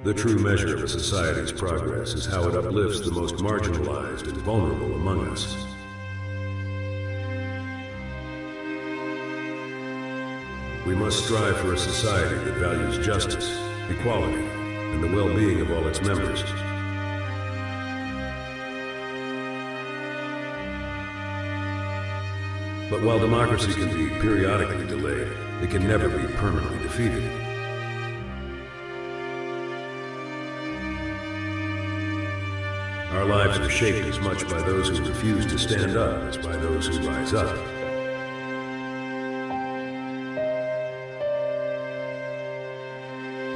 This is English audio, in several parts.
The true measure of a society's progress is how it uplifts the most marginalized and vulnerable among us. We must strive for a society that values justice, equality, and the well-being of all its members. But while democracy can be periodically delayed, it can never be permanently defeated. Our lives are shaped as much by those who refuse to stand up as by those who rise up.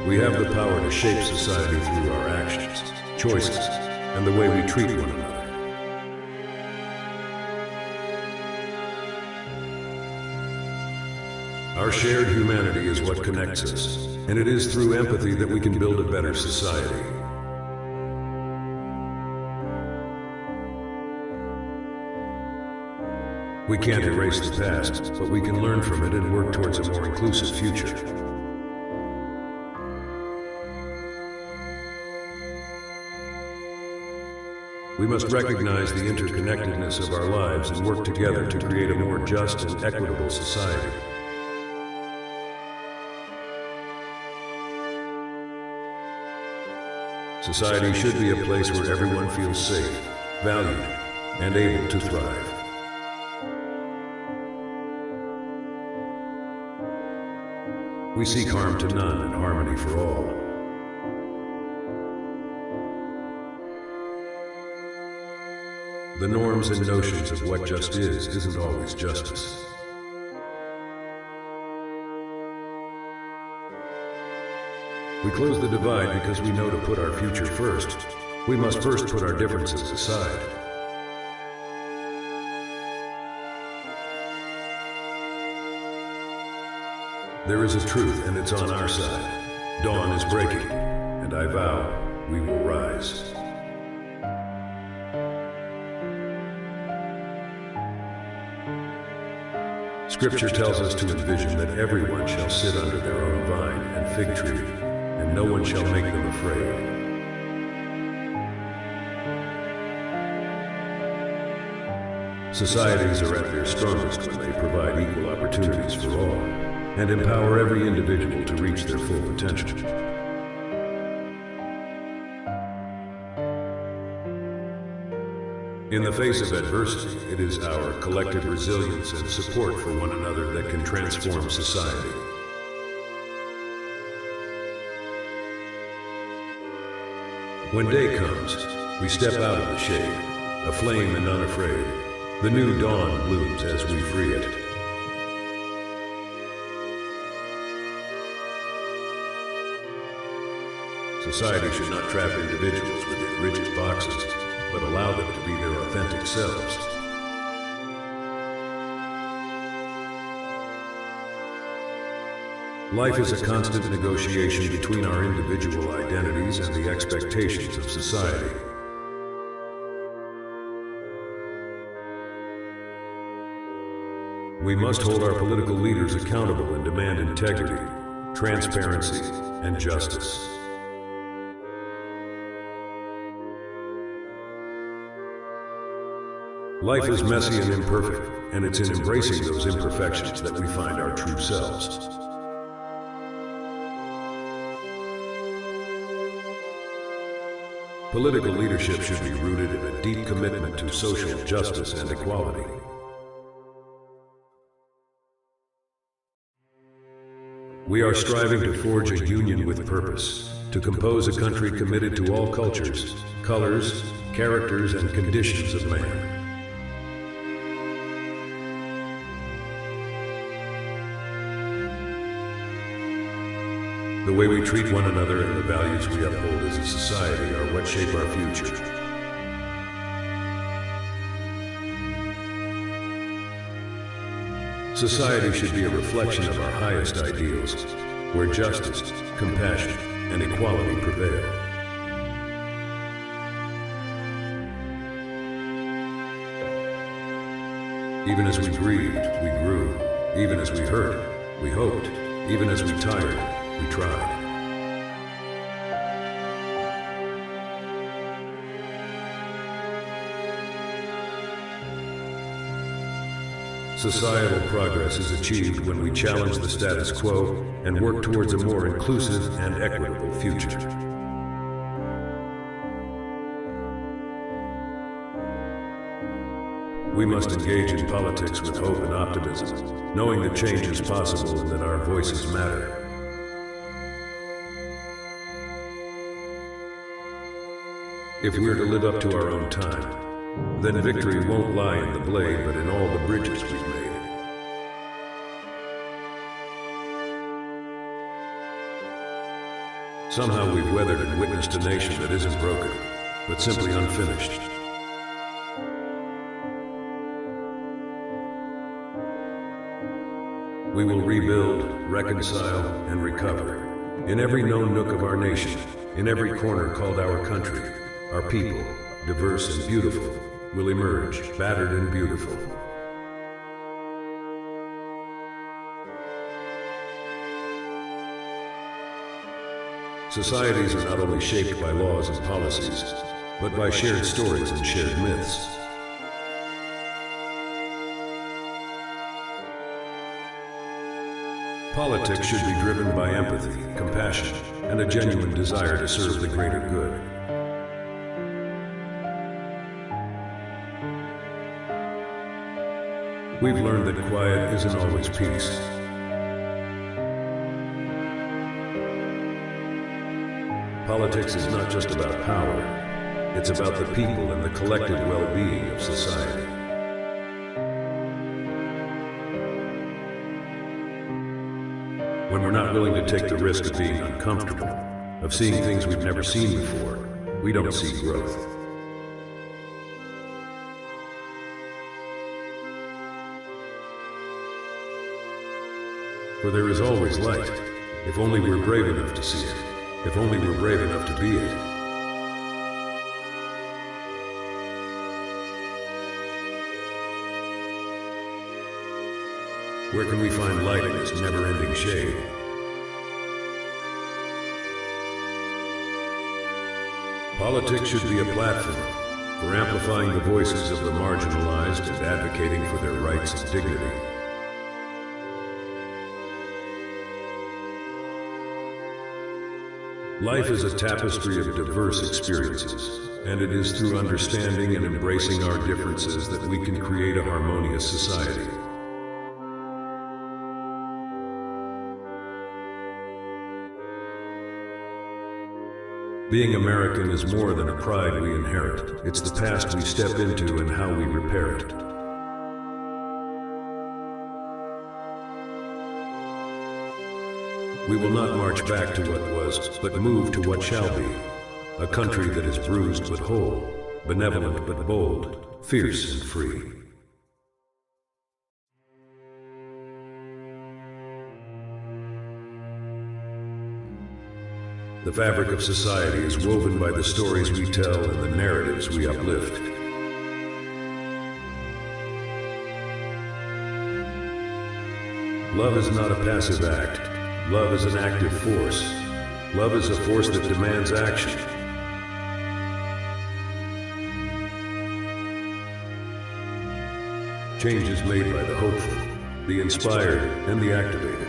We have the power to shape society through our actions, choices, and the way we treat one another. Our shared humanity is what connects us, and it is through empathy that we can build a better society. We can't erase the past, but we can learn from it and work towards a more inclusive future. We must recognize the interconnectedness of our lives and work together to create a more just and equitable society. Society should be a place where everyone feels safe, valued, and able to thrive. We seek harm to none and harmony for all. The norms and notions of what just is isn't always justice. We close the divide because we know to put our future first. We must first put our differences aside. There is a truth, and it's on our side. Dawn is breaking, and I vow we will rise. Scripture tells us to envision that everyone shall sit under their own vine and fig tree, and no one shall make them afraid. Societies are at their strongest when they provide equal opportunities for all, and empower every individual to reach their full potential. In the face of adversity, it is our collective resilience and support for one another that can transform society. When day comes, we step out of the shade, aflame and unafraid. The new dawn blooms as we free it. Society should not trap individuals within rigid boxes, but allow them to be their authentic selves. Life is a constant negotiation between our individual identities and the expectations of society. We must hold our political leaders accountable and demand integrity, transparency, and justice. Life is messy and imperfect, and it's in embracing those imperfections that we find our true selves. Political leadership should be rooted in a deep commitment to social justice and equality. We are striving to forge a union with purpose, to compose a country committed to all cultures, colors, characters, and conditions of man. The way we treat one another and the values we uphold as a society are what shape our future. Society should be a reflection of our highest ideals, where justice, compassion, and equality prevail. Even as we grieved, we grew. Even as we hurt, we hoped. Even as we tired, we tried. Societal progress is achieved when we challenge the status quo and work towards a more inclusive and equitable future. We must engage in politics with hope and optimism, knowing that change is possible and that our voices matter. If we're to live up to our own time, then victory won't lie in the blade, but in all the bridges we've made. Somehow we've weathered and witnessed a nation that isn't broken, but simply unfinished. We will rebuild, reconcile, and recover. In every known nook of our nation, in every corner called our country, our people, diverse and beautiful, will emerge, battered and beautiful. Societies are not only shaped by laws and policies, but by shared stories and shared myths. Politics should be driven by empathy, compassion, and a genuine desire to serve the greater good. We've learned that quiet isn't always peace. Politics is not just about power, it's about the people and the collective well-being of society. When we're not willing to take the risk of being uncomfortable, of seeing things we've never seen before, we don't see growth. For there is always light, if only we're brave enough to see it, if only we're brave enough to be it. Where can we find light in this never-ending shade? Politics should be a platform for amplifying the voices of the marginalized and advocating for their rights and dignity. Life is a tapestry of diverse experiences, and it is through understanding and embracing our differences that we can create a harmonious society. Being American is more than a pride we inherit. It's the past we step into and how we repair it. We will not march back to what was, but move to what shall be. A country that is bruised but whole, benevolent but bold, fierce and free. The fabric of society is woven by the stories we tell and the narratives we uplift. Love is not a passive act. Love is an active force. Love is a force that demands action. Change is made by the hopeful, the inspired, and the activated.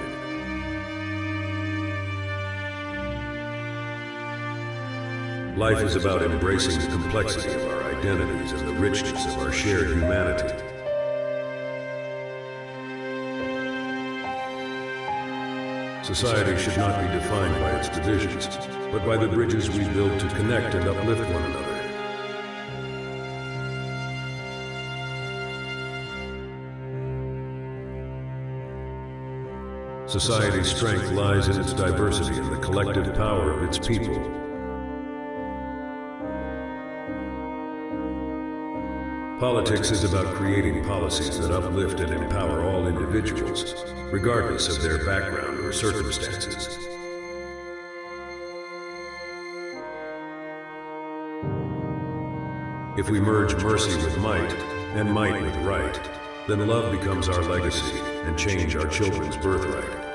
Life is about embracing the complexity of our identities and the richness of our shared humanity. Society should not be defined by its divisions, but by the bridges we build to connect and uplift one another. Society's strength lies in its diversity and the collective power of its people. Politics is about creating policies that uplift and empower all individuals, regardless of their background or circumstances. If we merge mercy with might, and might with right, then love becomes our legacy, and change our children's birthright.